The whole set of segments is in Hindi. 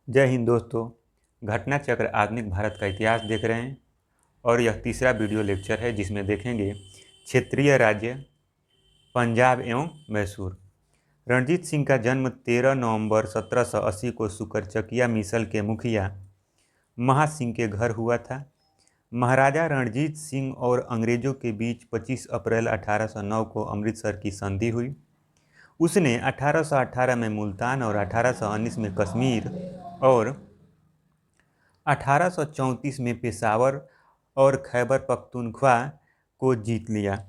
जय हिंद दोस्तों। घटना चक्र आधुनिक भारत का इतिहास देख रहे हैं और यह तीसरा वीडियो लेक्चर है जिसमें देखेंगे क्षेत्रीय राज्य पंजाब एवं मैसूर। रणजीत सिंह का जन्म 13 नवंबर 1780 को सुकरचकिया मिसल के मुखिया महासिंह के घर हुआ था। महाराजा रणजीत सिंह और अंग्रेजों के बीच 25 अप्रैल 1809 को अमृतसर की संधि हुई। उसने 1818 में मुल्तान और 1819 में कश्मीर और 1834 में पेशावर और खैबर पख्तूनख्वा को जीत लिया।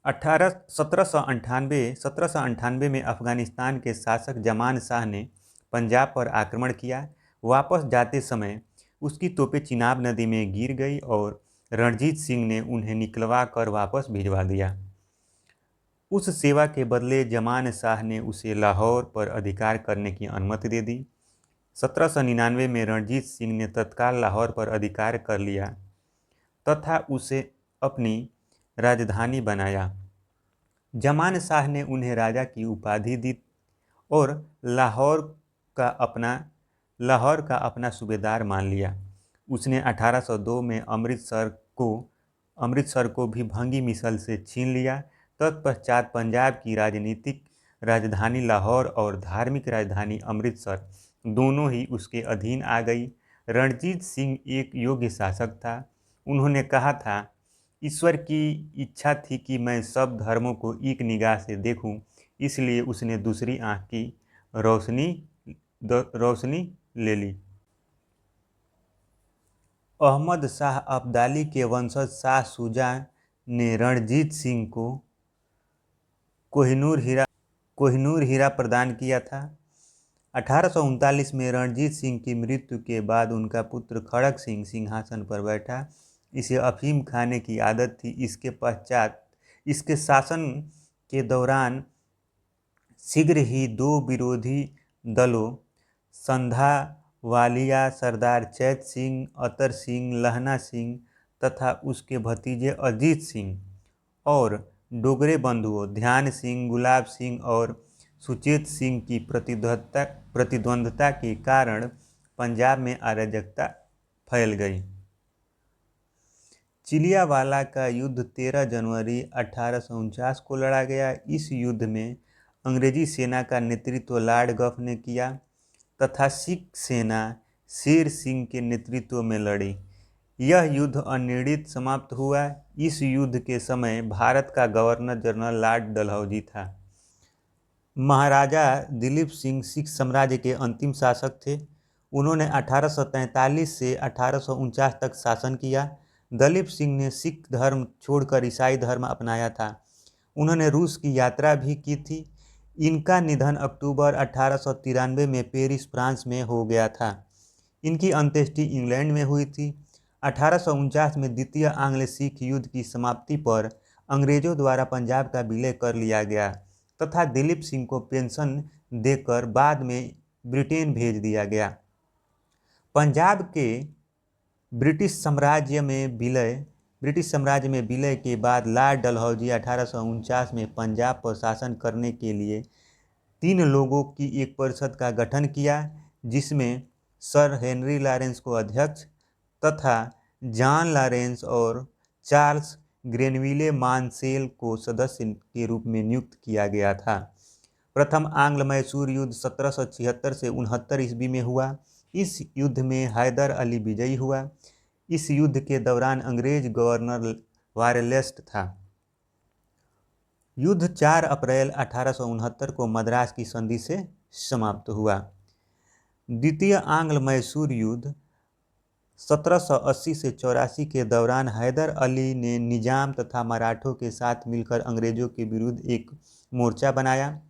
1798 में अफगानिस्तान के शासक जमान शाह ने पंजाब पर आक्रमण किया। वापस जाते समय उसकी तोपें चिनाब नदी में गिर गई और रणजीत सिंह ने उन्हें निकलवा कर वापस भिजवा दिया। उस सेवा के बदले जमान शाह ने उसे लाहौर पर अधिकार करने की अनुमति दे दी। 1799 में रणजीत सिंह ने तत्काल लाहौर पर अधिकार कर लिया तथा उसे अपनी राजधानी बनाया। जमान शाह ने उन्हें राजा की उपाधि दी और लाहौर का अपना सूबेदार मान लिया। उसने 1802 में अमृतसर को भी भंगी मिसल से छीन लिया। तत्पश्चात पंजाब की राजनीतिक राजधानी लाहौर और धार्मिक राजधानी अमृतसर दोनों ही उसके अधीन आ गई। रणजीत सिंह एक योग्य शासक था। उन्होंने कहा था, ईश्वर की इच्छा थी कि मैं सब धर्मों को एक निगाह से देखूं, इसलिए उसने दूसरी आंख की रोशनी ले ली। अहमद शाह अब्दाली के वंशज शाह शुजा ने रणजीत सिंह को कोहिनूर हीरा प्रदान किया था। 1839 में रणजीत सिंह की मृत्यु के बाद उनका पुत्र खड़क सिंह सिंहासन पर बैठा। इसे अफीम खाने की आदत थी। इसके पश्चात इसके शासन के दौरान शीघ्र ही दो विरोधी दलों संधावालिया सरदार चैत सिंह, अतर सिंह, लहना सिंह तथा उसके भतीजे अजीत सिंह और डोगरे बंधुओं ध्यान सिंह, गुलाब सिंह और सुचेत सिंह की प्रतिद्वंद्विता के कारण पंजाब में अराजकता फैल गई। चिलियावाला का युद्ध 13 जनवरी 1849 को लड़ा गया। इस युद्ध में अंग्रेजी सेना का नेतृत्व लॉर्ड गफ ने किया तथा सिख सेना शेर सिंह के नेतृत्व में लड़ी। यह युद्ध अनिर्णित समाप्त हुआ। इस युद्ध के समय भारत का गवर्नर जनरल लॉर्ड डलहौजी था। महाराजा दिलीप सिंह सिख साम्राज्य के अंतिम शासक थे। उन्होंने 1843 से 1849 तक शासन किया। दलीप सिंह ने सिख धर्म छोड़कर ईसाई धर्म अपनाया था। उन्होंने रूस की यात्रा भी की थी। इनका निधन अक्टूबर 1893 में पेरिस, फ्रांस में हो गया था। इनकी अंत्येष्टि इंग्लैंड में हुई थी। 1849 में द्वितीय आंग्ल सिख युद्ध की समाप्ति पर अंग्रेजों द्वारा पंजाब का विलय कर लिया गया तथा दिलीप सिंह को पेंशन देकर बाद में ब्रिटेन भेज दिया गया। पंजाब के ब्रिटिश साम्राज्य में विलय के बाद लॉर्ड डलहौजी 1849 में पंजाब पर शासन करने के लिए 3 लोगों की एक परिषद का गठन किया, जिसमें सर हेनरी लॉरेंस को अध्यक्ष तथा जॉन लॉरेंस और चार्ल्स ग्रेनविले मानसेल को सदस्य के रूप में नियुक्त किया गया था। प्रथम आंग्ल मैसूर युद्ध 1776 से 69 ईस्वी में हुआ। इस युद्ध में हैदर अली विजयी हुआ। इस युद्ध के दौरान अंग्रेज गवर्नर वायरलेस्ट था। युद्ध 4 अप्रैल 1869 को मद्रास की संधि से समाप्त हुआ। द्वितीय आंग्ल मैसूर युद्ध 1780 से 84 के दौरान हैदर अली ने निजाम तथा मराठों के साथ मिलकर अंग्रेजों के विरुद्ध एक मोर्चा बनाया।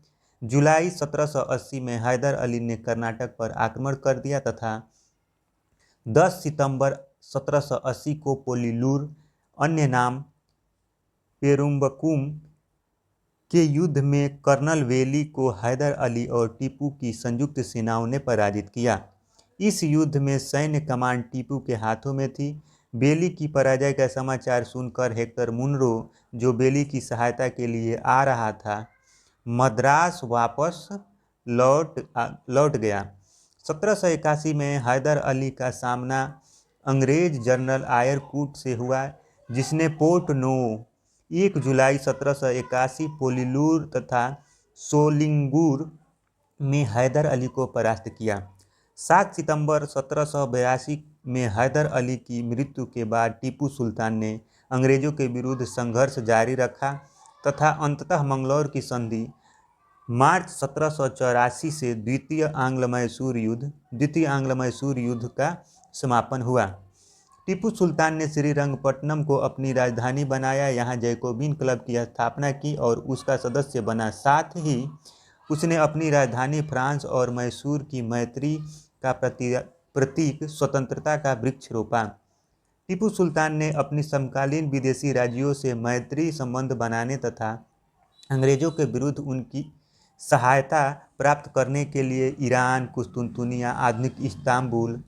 जुलाई 1780 में हैदर अली ने कर्नाटक पर आक्रमण कर दिया तथा 10 सितंबर 1780 को पोलिलूर, अन्य नाम पेरुम्बकुम के युद्ध में कर्नल वेली को हैदर अली और टीपू की संयुक्त सेनाओं ने पराजित किया। इस युद्ध में सैन्य कमान टीपू के हाथों में थी। बेली की पराजय का समाचार सुनकर हेक्टर मुनरो, जो बेली की सहायता के लिए आ रहा था, मद्रास वापस लौट गया। 1781 में हैदर अली का सामना अंग्रेज जनरल आयर कूट से हुआ, जिसने पोर्ट नो 1 जुलाई 1781 पोलिलूर तथा सोलिंगूर में हैदर अली को परास्त किया। 7 सितंबर 1782 में हैदर अली की मृत्यु के बाद टीपू सुल्तान ने अंग्रेजों के विरुद्ध संघर्ष जारी रखा तथा अंततः मंगलौर की संधि मार्च 1784 से द्वितीय आंग्ल मैसूर युद्ध का समापन हुआ। टीपू सुल्तान ने श्रीरंगपट्टनम को अपनी राजधानी बनाया, यहाँ जैकोबिन क्लब की स्थापना की और उसका सदस्य बना। साथ ही उसने अपनी राजधानी फ्रांस और मैसूर की मैत्री का प्रतीक स्वतंत्रता का वृक्ष रोपा। टीपू सुल्तान ने अपनी समकालीन विदेशी राज्यों से मैत्री संबंध बनाने तथा अंग्रेजों के विरुद्ध उनकी सहायता प्राप्त करने के लिए ईरान, कुस्तुनतुनिया, आधुनिक इस्तांबुल,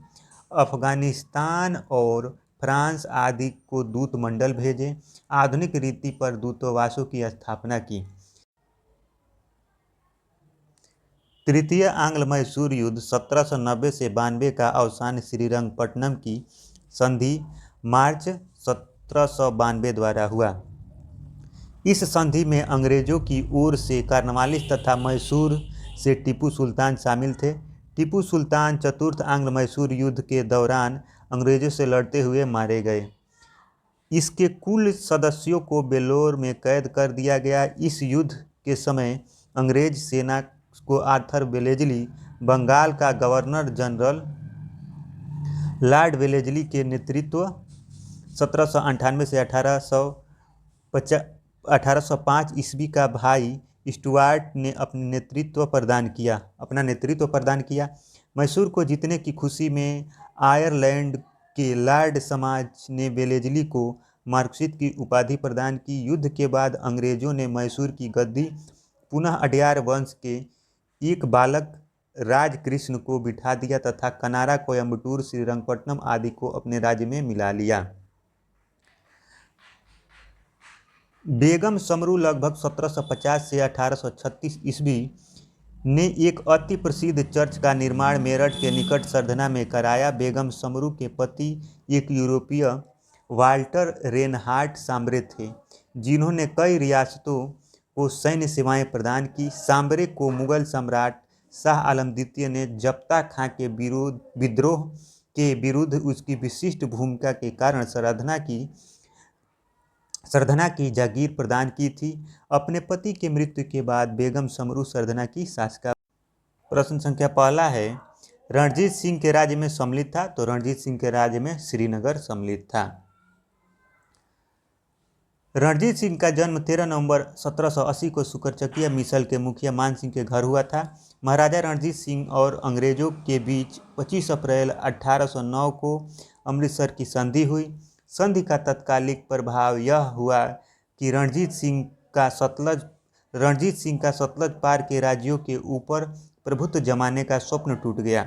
अफगानिस्तान और फ्रांस आदि को दूत मंडल भेजे। आधुनिक रीति पर दूतावासों की स्थापना की। तृतीय आंग्ल मैसूर युद्ध 1790 से 92 का अवसान श्रीरंगपट्टनम की संधि मार्च 1792 द्वारा हुआ। इस संधि में अंग्रेजों की ओर से कार्नवालिस तथा मैसूर से टीपू सुल्तान शामिल थे। टीपू सुल्तान चतुर्थ आंग्ल मैसूर युद्ध के दौरान अंग्रेजों से लड़ते हुए मारे गए। इसके कुल सदस्यों को बेलोर में कैद कर दिया गया। इस युद्ध के समय अंग्रेज सेना को आर्थर वेलेजली, बंगाल का गवर्नर जनरल लॉर्ड वेलेजली के नेतृत्व 1798 से 1805 ईस्वी का भाई स्टुअर्ट ने अपना नेतृत्व प्रदान किया। मैसूर को जीतने की खुशी में आयरलैंड के लॉर्ड समाज ने वेलेजली को मार्क्विस की उपाधि प्रदान की। युद्ध के बाद अंग्रेजों ने मैसूर की गद्दी पुनः अडयार वंश के एक बालक राजकृष्ण को बिठा दिया तथा कनारा, कोयम्बटूर, श्रीरंगपट्टनम आदि को अपने राज्य में मिला लिया। बेगम समरू लगभग 1750 से 1836 ईस्वी ने एक अति प्रसिद्ध चर्च का निर्माण मेरठ के निकट सरधना में कराया। बेगम समरू के पति एक यूरोपीय वाल्टर रेनहार्ट सांब्रे थे, जिन्होंने कई रियासतों को सैन्य सेवाएं प्रदान की। सांब्रे को मुगल सम्राट शाह आलम द्वितीय ने जब्ता खां के विद्रोह के विरुद्ध उसकी विशिष्ट भूमिका के कारण सरधना की जागीर प्रदान की थी। अपने पति की मृत्यु के बाद बेगम समरू सरधना की शासिका। प्रश्न संख्या पहला है, रणजीत सिंह के राज्य में सम्मिलित था, तो रणजीत सिंह के राज्य में श्रीनगर सम्मिलित था। रणजीत सिंह का जन्म 13 नवंबर 1780 को सुकरचकिया मिसल के मुखिया मान सिंह के घर हुआ था। महाराजा रणजीत सिंह और अंग्रेजों के बीच 25 अप्रैल 1809 को अमृतसर की संधि हुई। संधि का तत्कालिक प्रभाव यह हुआ कि रणजीत सिंह का सतलज पार के राज्यों के ऊपर प्रभुत्व जमाने का स्वप्न टूट गया।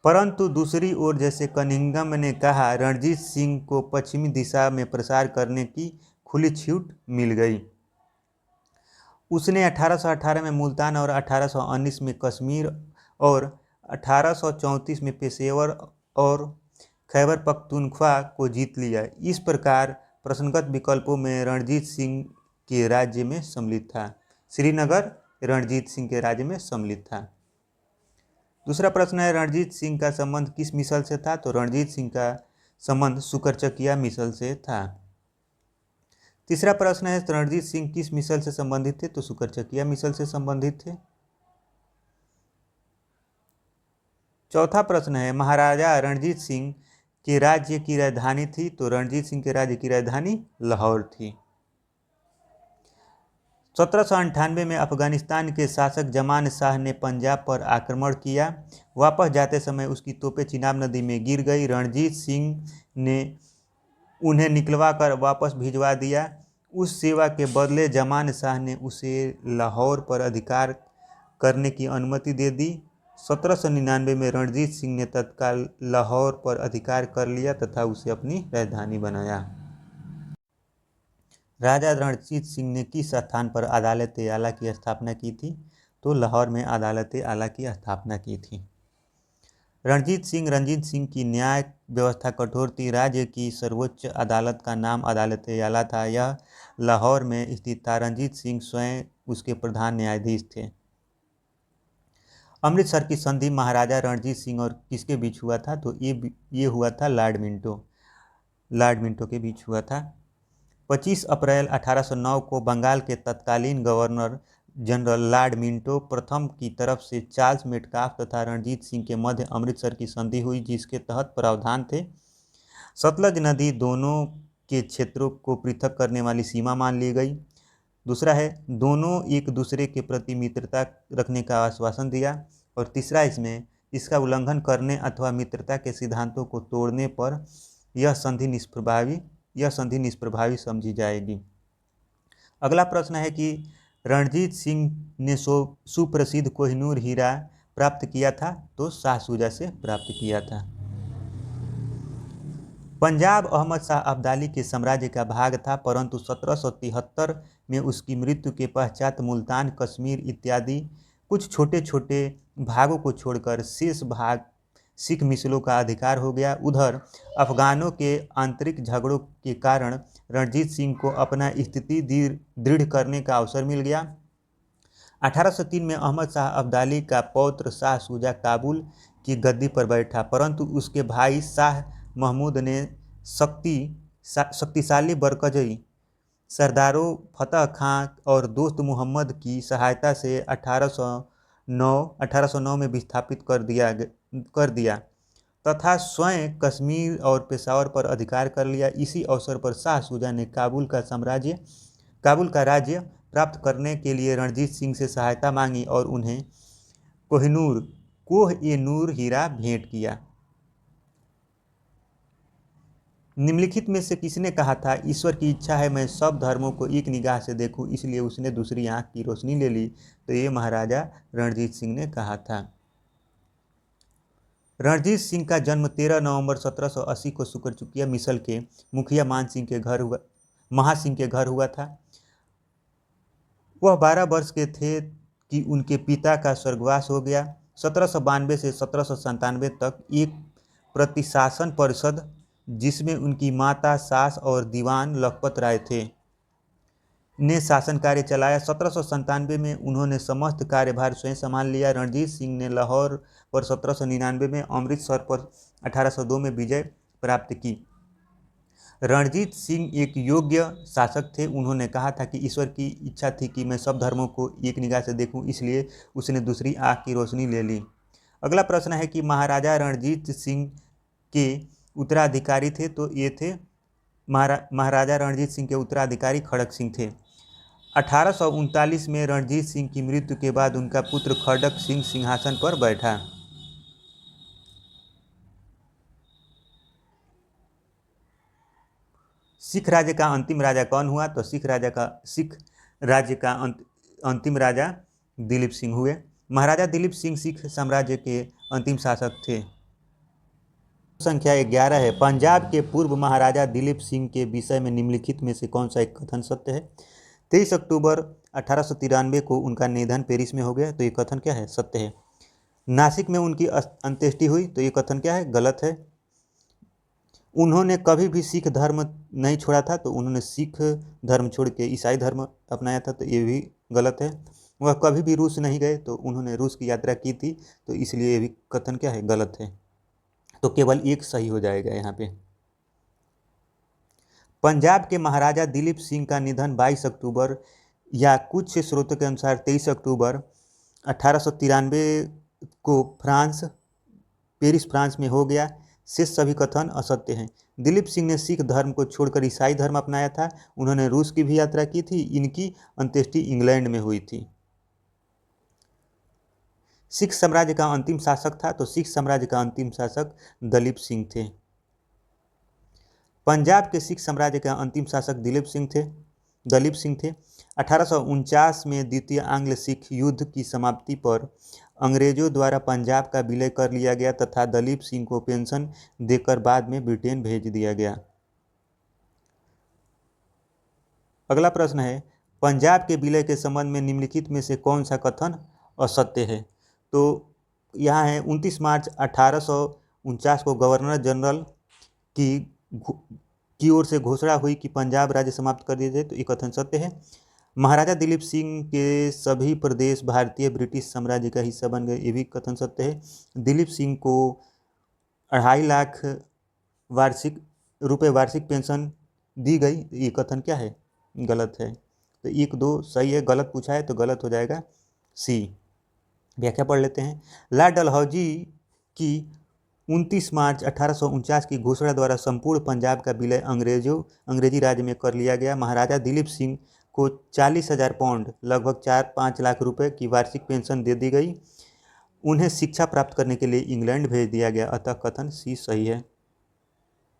परंतु दूसरी ओर, जैसे कनिंघम ने कहा, रणजीत सिंह को पश्चिमी दिशा में प्रसार करने की खुली छूट मिल गई। उसने 1818 में मुल्तान और 1819 में कश्मीर और 1834 में पेशेवर और खैबर पख्तूनख्वा को जीत लिया। इस प्रकार प्रश्नगत विकल्पों में रणजीत सिंह के राज्य में सम्मिलित था। श्रीनगर रणजीत सिंह के राज्य में सम्मिलित था। दूसरा प्रश्न है, रणजीत सिंह का संबंध किस मिसल से था, तो रणजीत सिंह का संबंध सुकरचकिया मिसल से था। तीसरा प्रश्न है, रणजीत सिंह किस मिसल से संबंधित थे, तो सुकरचकिया मिसल से संबंधित थे। चौथा प्रश्न है, महाराजा रणजीत सिंह के राज्य की राजधानी थी, तो रणजीत सिंह के राज्य की राजधानी लाहौर थी। 1798 में अफगानिस्तान के शासक जमान शाह ने पंजाब पर आक्रमण किया। वापस जाते समय उसकी तोपें चिनाब नदी में गिर गई। रणजीत सिंह ने उन्हें निकलवा कर वापस भिजवा दिया। उस सेवा के बदले जमान शाह ने उसे लाहौर पर अधिकार करने की अनुमति दे दी। 1799 में रणजीत सिंह ने तत्काल लाहौर पर अधिकार कर लिया तथा उसे अपनी राजधानी बनाया। राजा रणजीत सिंह ने किस स्थान पर अदालत आला की स्थापना की थी, तो लाहौर में अदालत आला की स्थापना की थी। रणजीत सिंह की न्याय व्यवस्था कठोर थी। राज्य की सर्वोच्च अदालत का नाम अदालत आला था। यह लाहौर में स्थित था। रणजीत सिंह स्वयं उसके प्रधान न्यायाधीश थे। अमृतसर की संधि महाराजा रणजीत सिंह और किसके बीच हुआ था? तो ये हुआ था लॉर्ड मिंटो के बीच हुआ था। 25 अप्रैल 1809 को बंगाल के तत्कालीन गवर्नर जनरल लॉर्ड मिंटो प्रथम की तरफ से चार्ल्स मेटकाफ तथा रणजीत सिंह के मध्य अमृतसर की संधि हुई, जिसके तहत प्रावधान थे सतलज नदी दोनों के क्षेत्रों को पृथक करने वाली सीमा मान ली गई। दूसरा है दोनों एक दूसरे के प्रति मित्रता रखने का आश्वासन दिया। और तीसरा इसमें इसका उल्लंघन करने अथवा मित्रता के सिद्धांतों को तोड़ने पर यह संधि निष्प्रभावी समझी जाएगी। अगला प्रश्न है कि रणजीत सिंह ने सुप्रसिद्ध कोहिनूर हीरा प्राप्त किया था? तो शाह शुजा से प्राप्त किया था। पंजाब अहमद शाह अब्दाली के साम्राज्य का भाग था, परंतु 1773 में उसकी मृत्यु के पश्चात मुल्तान, कश्मीर इत्यादि कुछ छोटे छोटे भागों को छोड़कर शेष भाग सिख मिसलों का अधिकार हो गया। उधर अफगानों के आंतरिक झगड़ों के कारण रणजीत सिंह को अपना स्थिति दृढ़ करने का अवसर मिल गया। 1803 में अहमद शाह अब्दाली का पौत्र शाह शुजा काबुल की गद्दी पर बैठा, परंतु उसके भाई शाह महमूद ने शक्तिशाली बरकजई सरदारों फतह खां और दोस्त मुहम्मद की सहायता से 1809 में विस्थापित कर दिया तथा स्वयं कश्मीर और पेशावर पर अधिकार कर लिया। इसी अवसर पर शाह शुजा ने काबुल का राज्य प्राप्त करने के लिए रणजीत सिंह से सहायता मांगी और उन्हें कोह-ए-नूर हीरा भेंट किया। निम्नलिखित में से किसने कहा था ईश्वर की इच्छा है मैं सब धर्मों को एक निगाह से देखूं, इसलिए उसने दूसरी आंख की रोशनी ले ली? तो ये महाराजा रणजीत सिंह ने कहा था। रणजीत सिंह का जन्म 13 नवंबर 1780 को शुक्रचुकिया मिसल के मुखिया महासिंह के घर हुआ था। वह 12 वर्ष के थे कि उनके पिता का स्वर्गवास हो गया। 1792 से 1797 तक एक प्रतिशासन परिषद जिसमें उनकी माता, सास और दीवान लखपत राय थे ने शासन कार्य चलाया। 1797 में उन्होंने समस्त कार्यभार स्वयं संभाल लिया। रणजीत सिंह ने लाहौर पर 1799 में, अमृतसर पर 1802 में विजय प्राप्त की। रणजीत सिंह एक योग्य शासक थे। उन्होंने कहा था कि ईश्वर की इच्छा थी कि मैं सब धर्मों को एक निगाह से देखूं, इसलिए उसने दूसरी आंख की रोशनी ले ली। अगला प्रश्न है कि महाराजा रणजीत सिंह के उत्तराधिकारी थे? तो ये थे महाराजा रणजीत सिंह के उत्तराधिकारी खड़क सिंह थे। 1839 में रणजीत सिंह की मृत्यु के बाद उनका पुत्र खड़क सिंह सिंहासन पर बैठा। सिख राज्य का अंतिम राजा कौन हुआ? तो सिख राज्य का अंतिम राजा दिलीप सिंह हुए। महाराजा दिलीप सिंह सिख साम्राज्य के अंतिम शासक थे। संख्या 11 है। पंजाब के पूर्व महाराजा दिलीप सिंह के विषय में निम्नलिखित में से कौन सा एक कथन सत्य है? 23 अक्टूबर 1893 को उनका निधन पेरिस में हो गया, तो ये कथन क्या है? सत्य है। नासिक में उनकी अंत्येष्टि हुई, तो ये कथन क्या है? गलत है। उन्होंने कभी भी सिख धर्म नहीं छोड़ा था, तो उन्होंने सिख धर्म छोड़ के ईसाई धर्म अपनाया था, तो ये भी गलत है। वह कभी भी रूस नहीं गए, तो उन्होंने रूस की यात्रा की थी, तो इसलिए ये भी कथन क्या है? गलत है। तो केवल एक सही हो जाएगा यहाँ पे। पंजाब के महाराजा दिलीप सिंह का निधन 22 अक्टूबर या कुछ स्रोतों के अनुसार 23 अक्टूबर 1893 को पेरिस फ्रांस में हो गया। शेष सभी कथन असत्य हैं। दिलीप सिंह ने सिख धर्म को छोड़कर ईसाई धर्म अपनाया था। उन्होंने रूस की भी यात्रा की थी। इनकी अंत्येष्टि इंग्लैंड में हुई थी। सिख साम्राज्य का अंतिम शासक था, तो सिख साम्राज्य का अंतिम शासक दलीप सिंह थे। पंजाब के सिख साम्राज्य का अंतिम शासक दलीप सिंह थे। 1849 में द्वितीय आंग्ल सिख युद्ध की समाप्ति पर अंग्रेजों द्वारा पंजाब का विलय कर लिया गया तथा दलीप सिंह को पेंशन देकर बाद में ब्रिटेन भेज दिया गया। अगला प्रश्न है, पंजाब के विलय के संबंध में निम्नलिखित में से कौन सा कथन असत्य है? तो यहाँ है 29 मार्च 1849 को गवर्नर जनरल की ओर से घोषणा हुई कि पंजाब राज्य समाप्त कर दिया जाए, तो ये कथन सत्य है। महाराजा दिलीप सिंह के सभी प्रदेश भारतीय ब्रिटिश साम्राज्य का हिस्सा बन गए, ये भी कथन सत्य है। दिलीप सिंह को 2.5 लाख रुपए वार्षिक पेंशन दी गई, ये कथन क्या है? गलत है। तो 1 2 सही है, गलत पूछा है तो गलत हो जाएगा सी। व्याख्या पढ़ लेते हैं। लॉर्ड डलहौजी की 29 मार्च 1849 की घोषणा द्वारा संपूर्ण पंजाब का विलय अंग्रेजी राज्य में कर लिया गया। महाराजा दिलीप सिंह को 40,000 पाउंड लगभग 4-5 लाख रुपए की वार्षिक पेंशन दे दी गई। उन्हें शिक्षा प्राप्त करने के लिए इंग्लैंड भेज दिया गया, अतः कथन सी सही है।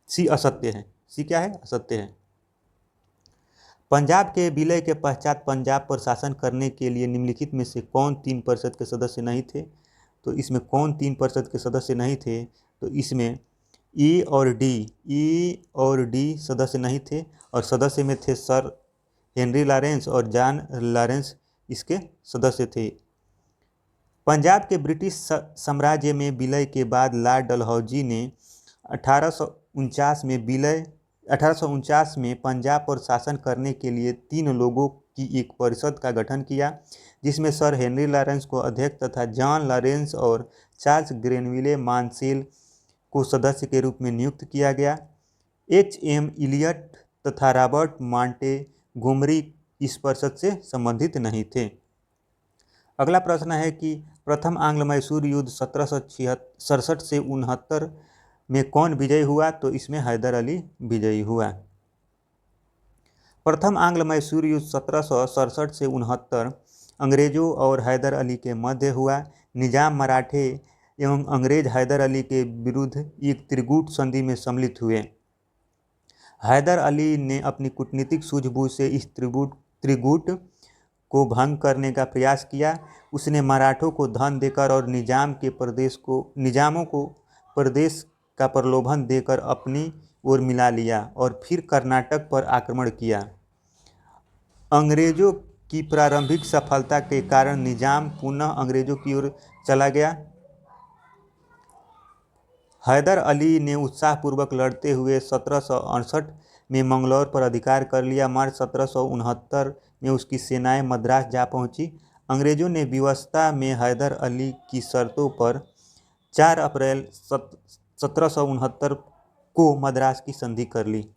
सी असत्य है। सी क्या है? असत्य है। पंजाब के विलय के पश्चात पंजाब पर शासन करने के लिए निम्नलिखित में से कौन 3% के सदस्य नहीं थे? तो इसमें कौन 3% के सदस्य नहीं थे? तो इसमें ई और डी सदस्य नहीं थे, और सदस्य में थे सर हेनरी लॉरेंस और जॉन लॉरेंस इसके सदस्य थे। पंजाब के ब्रिटिश साम्राज्य में विलय के बाद लॉर्ड डलहौजी ने 1849 में पंजाब पर शासन करने के लिए 3 लोगों की एक परिषद का गठन किया, जिसमें सर हेनरी लॉरेंस को अध्यक्ष तथा जॉन लॉरेंस और चार्ल्स ग्रेनविले मानसेल को सदस्य के रूप में नियुक्त किया गया। H.M. इलियट तथा रॉबर्ट मॉन्टेगोमरी इस परिषद से संबंधित नहीं थे। अगला प्रश्न है कि प्रथम आंग्ल मैसूर युद्ध 1767 से 69 में कौन विजयी हुआ? तो इसमें हैदर अली विजयी हुआ। प्रथम आंग्ल मैसूर युद्ध 1767 से 69 अंग्रेजों और हैदर अली के मध्य हुआ। निजाम मराठे एवं अंग्रेज हैदर अली के विरुद्ध एक त्रिगुट संधि में सम्मिलित हुए। हैदर अली ने अपनी कूटनीतिक सूझबूझ से इस त्रिगुट को भंग करने का प्रयास किया। उसने मराठों को धन देकर और निजामों को प्रदेश का प्रलोभन देकर अपनी ओर मिला लिया और फिर कर्नाटक पर आक्रमण किया। अंग्रेजों की प्रारंभिक सफलता के कारण निजाम पुनः अंग्रेजों की ओर चला गया। हैदर अली ने उत्साहपूर्वक लड़ते हुए 1768 में मंगलौर पर अधिकार कर लिया। मार्च 1769 में उसकी सेनाएं मद्रास जा पहुंची। अंग्रेजों ने विवशता में हैदर अली की शर्तों पर 4 अप्रैल 1769 को मद्रास की संधि कर ली।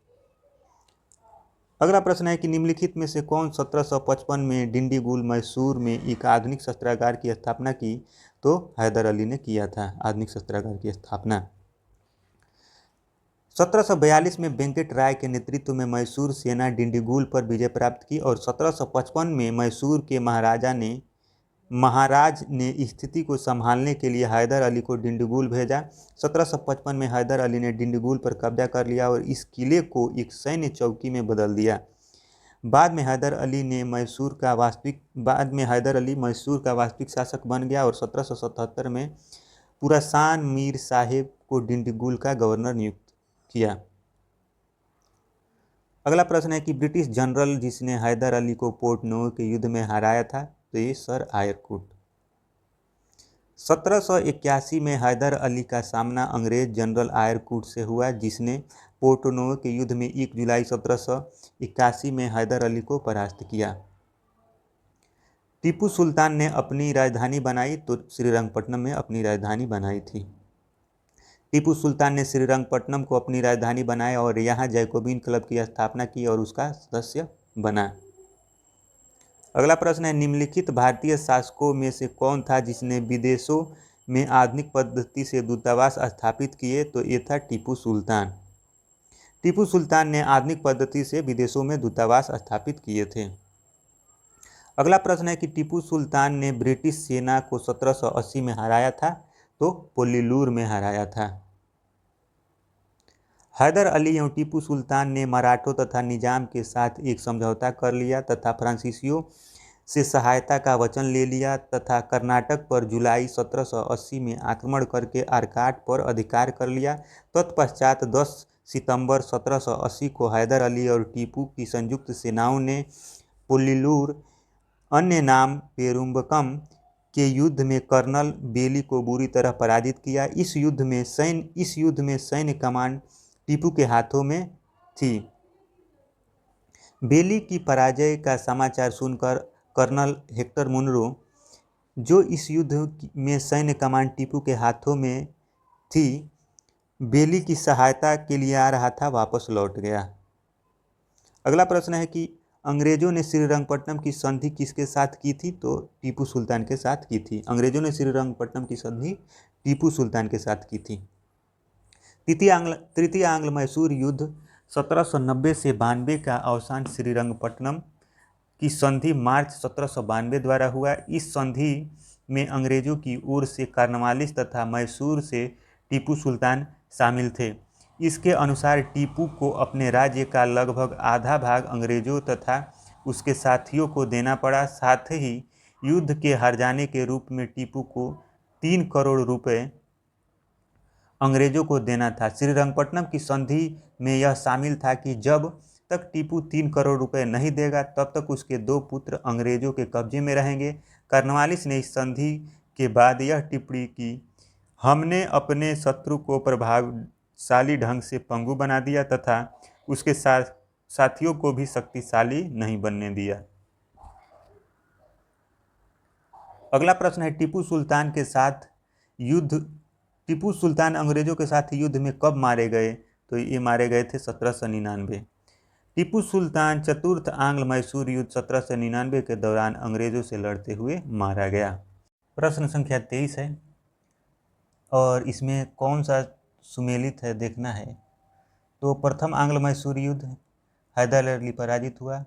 अगला प्रश्न है कि निम्नलिखित में से कौन 1755 में डिंडीगुल मैसूर में एक आधुनिक शस्त्रागार की स्थापना की? तो हैदर अली ने किया था आधुनिक शस्त्रागार की स्थापना। 1742 में वेंकट राय के नेतृत्व में मैसूर सेना डिंडीगुल पर विजय प्राप्त की और 1755 में मैसूर के महाराज ने स्थिति को संभालने के लिए हैदर अली को डिंडीगुल भेजा। 1755 में हैदर अली ने डिंडीगुल पर कब्जा कर लिया और इस किले को एक सैन्य चौकी में बदल दिया। बाद में हैदर अली मैसूर का वास्तविक शासक बन गया और 1777 में पुरासान मीर साहेब को डिंडीगुल का गवर्नर नियुक्त किया। अगला प्रश्न है कि ब्रिटिश जनरल जिसने हैदर अली को पोर्टनोय के युद्ध में हराया था? तो ये सर आयरकुट। 1781 में हैदर अली का सामना अंग्रेज जनरल आयरकुट से हुआ, जिसने पोर्टनोय के युद्ध में 1 जुलाई 1781 में हैदर अली को परास्त किया। टीपू सुल्तान ने अपनी राजधानी बनाई तो श्रीरंगपट्टनम में अपनी राजधानी बनाई थी। टीपू सुल्तान ने श्रीरंगपट्टनम को अपनी राजधानी बनाया और यहाँ जैकोबिन क्लब की स्थापना की और उसका सदस्य बना। अगला प्रश्न है निम्नलिखित भारतीय शासकों में से कौन था जिसने विदेशों में आधुनिक पद्धति से दूतावास स्थापित किए? तो ये था टीपू सुल्तान। टीपू सुल्तान ने आधुनिक पद्धति से विदेशों में दूतावास स्थापित किए थे। अगला प्रश्न है कि टीपू सुल्तान ने ब्रिटिश सेना को 1780 में हराया था? तो पोल्लीलूर में हराया था। हैदर अली एवं टीपू सुल्तान ने मराठों तथा निजाम के साथ एक समझौता कर लिया तथा फ्रांसीसियों से सहायता का वचन ले लिया तथा कर्नाटक पर जुलाई 1780 में आक्रमण करके आरकाट पर अधिकार कर लिया। तत्पश्चात 10 सितंबर 1780 को हैदर अली और टीपू की संयुक्त सेनाओं ने पोल्लीलूर, अन्य नाम पेरुम्बकम, के युद्ध में कर्नल बेली को बुरी तरह पराजित किया। इस युद्ध में सैन्य कमान टीपू के हाथों में थी। बेली की पराजय का समाचार सुनकर कर्नल हेक्टर मुनरो, जो इस युद्ध में सैन्य कमान टीपू के हाथों में थी, बेली की सहायता के लिए आ रहा था, वापस लौट गया। अगला प्रश्न है कि अंग्रेजों ने श्रीरंगपट्टनम की संधि किसके साथ की थी? तो टीपू सुल्तान के साथ की थी। अंग्रेजों ने श्रीरंगपट्टनम की संधि टीपू सुल्तान के साथ की थी। तृतीय आंग्ल मैसूर युद्ध 1790 से 92 का अवसान श्रीरंगपट्टनम की संधि मार्च 1792 द्वारा हुआ। इस संधि में अंग्रेजों की ओर से कार्नवालिस तथा मैसूर से टीपू सुल्तान शामिल थे। इसके अनुसार टीपू को अपने राज्य का लगभग आधा भाग अंग्रेजों तथा उसके साथियों को देना पड़ा। साथ ही युद्ध के हार जाने के रूप में टीपू को 3 करोड़ रुपए अंग्रेजों को देना था। श्रीरंगपट्टनम की संधि में यह शामिल था कि जब तक टीपू 3 करोड़ रुपए नहीं देगा तब तक उसके 2 पुत्र अंग्रेजों के कब्जे में रहेंगे। कार्नवालिस ने इस संधि के बाद यह टिप्पणी की, हमने अपने शत्रु को प्रभावशाली ढंग से पंगु बना दिया तथा उसके साथियों को भी शक्तिशाली नहीं बनने दिया। अगला प्रश्न है, टीपू सुल्तान अंग्रेजों के साथ युद्ध में कब मारे गए? तो ये मारे गए थे 1799। टीपू सुल्तान चतुर्थ आंग्ल मैसूर युद्ध 1799 के दौरान अंग्रेजों से लड़ते हुए मारा गया। प्रश्न संख्या 23 है और इसमें कौन सा सुमेलित है देखना है। तो प्रथम आंग्ल मैसूर युद्ध हैदर अली पराजित हुआ,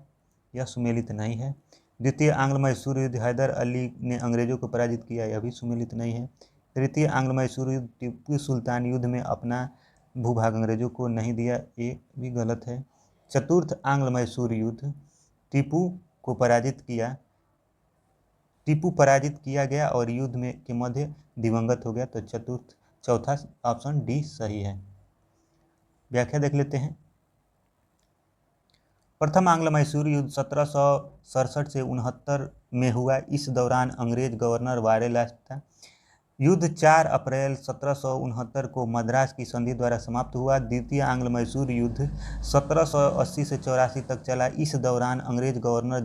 यह सुमेलित नहीं है। द्वितीय आंग्ल मैसूर युद्ध हैदर अली ने अंग्रेजों को पराजित किया, यह भी सुमेलित नहीं है। तृतीय आंग्ल मैसूर युद्ध टीपू सुल्तान युद्ध में अपना भूभाग अंग्रेजों को नहीं दिया, ये भी गलत है। चतुर्थ आंग्ल मैसूर युद्ध टीपू पराजित किया गया और युद्ध में के मध्य दिवंगत हो गया, तो चौथा ऑप्शन डी सही है। व्याख्या देख लेते हैं। प्रथम आंग्ल मैसूर युद्ध 1767 से 69 में हुआ। इस दौरान अंग्रेज गवर्नर वारेलास था। युद्ध 4 अप्रैल 1769 को मद्रास की संधि द्वारा समाप्त हुआ। द्वितीय आंग्ल मैसूर युद्ध 1780 से 84 तक चला। इस दौरान अंग्रेज गवर्नर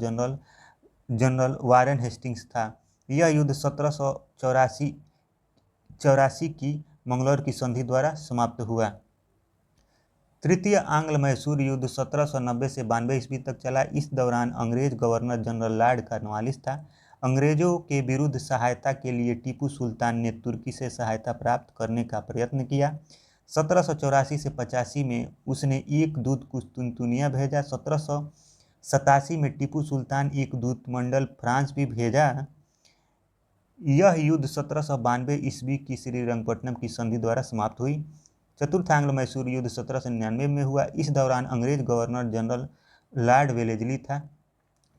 जनरल वारेन हेस्टिंग्स था। यह युद्ध 1784 की मंगलौर की संधि द्वारा समाप्त हुआ। तृतीय आंग्ल मैसूर युद्ध 1790 से 92 ईस्वी तक चला। इस दौरान अंग्रेज गवर्नर जनरल लॉर्ड कॉर्नवालिस था। अंग्रेजों के विरुद्ध सहायता के लिए टीपू सुल्तान ने तुर्की से सहायता प्राप्त करने का प्रयत्न किया। 1784 से 85 में उसने एक दूत कुस्तुनतुनिया भेजा। 1787 में टीपू सुल्तान एक दूतमंडल फ्रांस भी भेजा। यह युद्ध 1792 ईस्वी की श्रीरंगपट्टनम की संधि द्वारा समाप्त हुई। चतुर्थ आंग्ल मैसूर युद्ध 1799 में हुआ। इस दौरान अंग्रेज गवर्नर जनरल लॉर्ड वेलेस्ली था।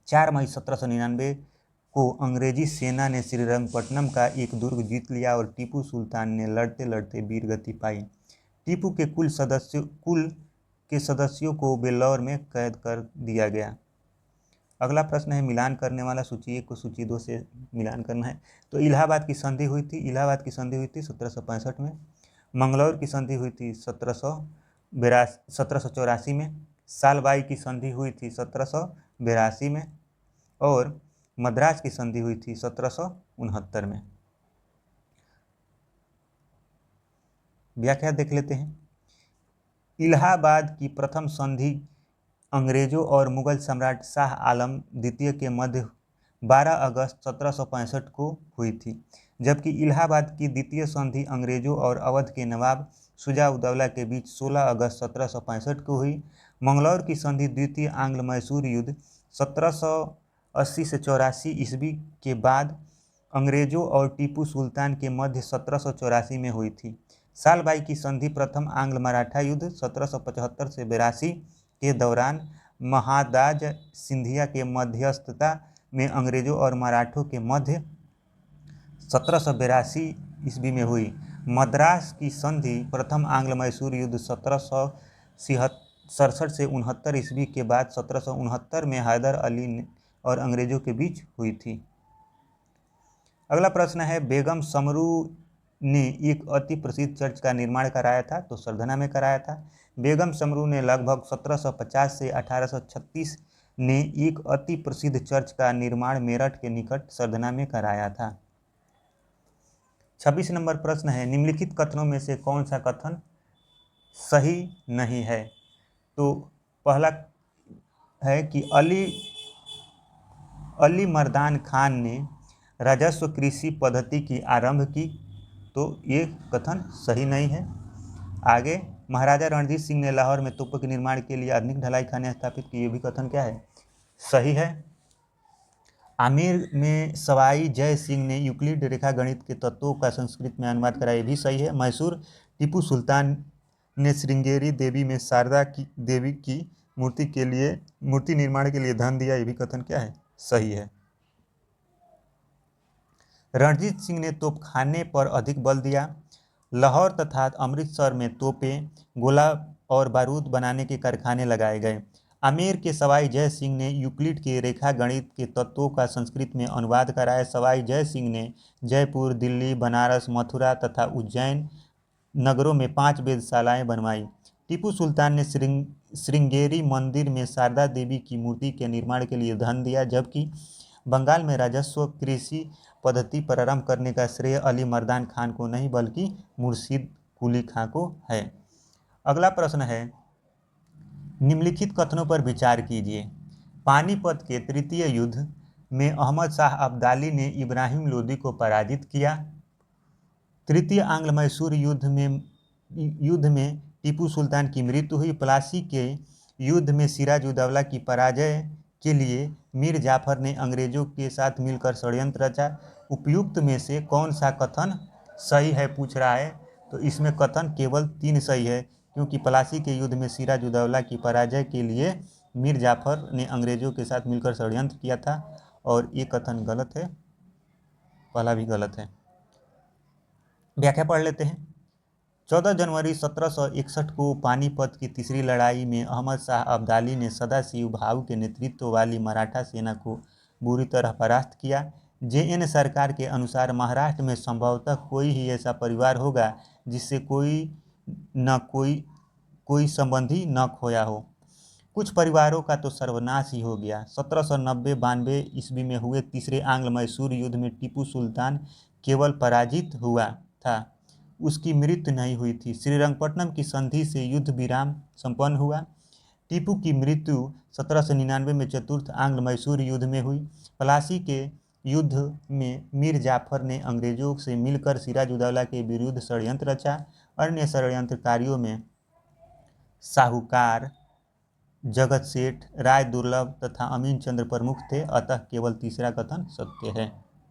4 मई 1799 को अंग्रेजी सेना ने श्रीरंगपट्टनम का एक दुर्ग जीत लिया और टीपू सुल्तान ने लड़ते लड़ते वीरगति पाई। टीपू के कुल के सदस्यों को बेल्लौर में कैद कर दिया गया। अगला प्रश्न है, मिलान करने वाला सूची 1 को सूची 2 से मिलान करना है। तो इलाहाबाद की संधि हुई थी 1765 में। मंगलौर की संधि हुई थी 1784 में। सालबाई की संधि हुई थी 1782 में और मद्रास की संधि हुई थी 1769 में। व्याख्या देख लेते हैं। इलाहाबाद की प्रथम संधि अंग्रेजों और मुगल सम्राट शाह आलम द्वितीय के मध्य 12 अगस्त 1765 को हुई थी, जबकि इलाहाबाद की द्वितीय संधि अंग्रेजों और अवध के नवाब शुजा उदौला के बीच 16 अगस्त 1765 को हुई। मंगलौर की संधि द्वितीय आंग्ल मैसूर युद्ध 1780 से 84 ईस्वी के बाद अंग्रेजों और टीपू सुल्तान के मध्य 1784 में हुई थी। सालबाई की संधि प्रथम आंग्ल मराठा युद्ध 1775 से 82 के दौरान महादाज सिंधिया के मध्यस्थता में अंग्रेजों और मराठों के मध्य 1782 ईस्वी में हुई। मद्रास की संधि प्रथम आंग्ल मैसूर युद्ध 1767 से 69 ईस्वी के बाद 1769 में हैदर अली और अंग्रेजों के बीच हुई थी। अगला प्रश्न है, बेगम समरू ने एक अति प्रसिद्ध चर्च का निर्माण कराया था, तो सरधना में कराया था। बेगम समरू ने लगभग 1750 से 1836 ने एक अति प्रसिद्ध चर्च का निर्माण मेरठ के निकट सरधना में कराया था। 26 नंबर प्रश्न है, निम्नलिखित कथनों में से कौन सा कथन सही नहीं है? तो पहला है कि अली मर्दान खान ने राजस्व कृषि पद्धति की आरंभ की, तो ये कथन सही नहीं है। आगे, महाराजा रणजीत सिंह ने लाहौर में तोपों के निर्माण के लिए आधुनिक ढलाई खाने स्थापित किए, ये भी कथन क्या है? सही है। आमेर में सवाई जय सिंह ने यूक्लिड रेखा गणित के तत्वों का संस्कृत में अनुवाद कराया, ये भी सही है। मैसूर टीपू सुल्तान ने श्रृंगेरी देवी में शारदा की देवी की मूर्ति निर्माण के लिए धन दिया, ये भी कथन क्या है? सही है। रणजीत सिंह ने तोपखाने पर अधिक बल दिया। लाहौर तथा अमृतसर में तोपें, गोला और बारूद बनाने के कारखाने लगाए गए। आमेर के सवाई जय सिंह ने यूक्लिड के रेखा गणित के तत्वों का संस्कृत में अनुवाद कराया। सवाई जय सिंह ने जयपुर, दिल्ली, बनारस, मथुरा तथा उज्जैन नगरों में 5 वेधशालाएं बनवाई। टीपू सुल्तान ने श्रृंगेरी मंदिर में शारदा देवी की मूर्ति के निर्माण के लिए धन दिया, जबकि बंगाल में राजस्व कृषि पद्धति प्रारंभ करने का श्रेय अली मर्दान खान को नहीं बल्कि मुर्शिद कुली खां को है। अगला प्रश्न है, निम्नलिखित कथनों पर विचार कीजिए। पानीपत के तृतीय युद्ध में अहमद शाह अब्दाली ने इब्राहिम लोदी को पराजित किया। तृतीय आंग्ल मैसूर युद्ध में टीपू सुल्तान की मृत्यु हुई। प्लासी के युद्ध में सिराजुद्दौला की पराजय के लिए मीर जाफर ने अंग्रेजों के साथ मिलकर षड्यंत्र रचा। उपयुक्त में से कौन सा कथन सही है पूछ रहा है, तो इसमें कथन केवल 3 सही है, क्योंकि प्लासी के युद्ध में सिराजुद्दौला की पराजय के लिए मीर जाफर ने अंग्रेजों के साथ मिलकर षड्यंत्र किया था, और ये कथन गलत है, पहला भी गलत है। व्याख्या पढ़ लेते हैं। 14 जनवरी 1761 को पानीपत की तीसरी लड़ाई में अहमद शाह अब्दाली ने सदाशिव भाऊ के नेतृत्व वाली मराठा सेना को बुरी तरह परास्त किया। जेएन सरकार के अनुसार महाराष्ट्र में संभवतः कोई ही ऐसा परिवार होगा जिससे कोई संबंधी न खोया हो। कुछ परिवारों का तो सर्वनाश ही हो गया। 1790-92 ईस्वी में हुए तीसरे आंग्ल मैसूर युद्ध में टीपू सुल्तान केवल पराजित हुआ था, उसकी मृत्यु नहीं हुई थी। श्रीरंगपट्टनम की संधि से युद्ध विराम संपन्न हुआ। टीपू की मृत्यु 1799 में चतुर्थ आंग्ल मैसूर युद्ध में हुई। प्लासी के युद्ध में मीर जाफर ने अंग्रेजों से मिलकर सिराजुद्दौला के विरुद्ध षड्यंत्र रचा। अन्य षड्यंत्रकारियों में साहूकार, जगत सेठ, राय दुर्लभ तथा अमीन चंद्र प्रमुख थे, अतः केवल तीसरा कथन सत्य है।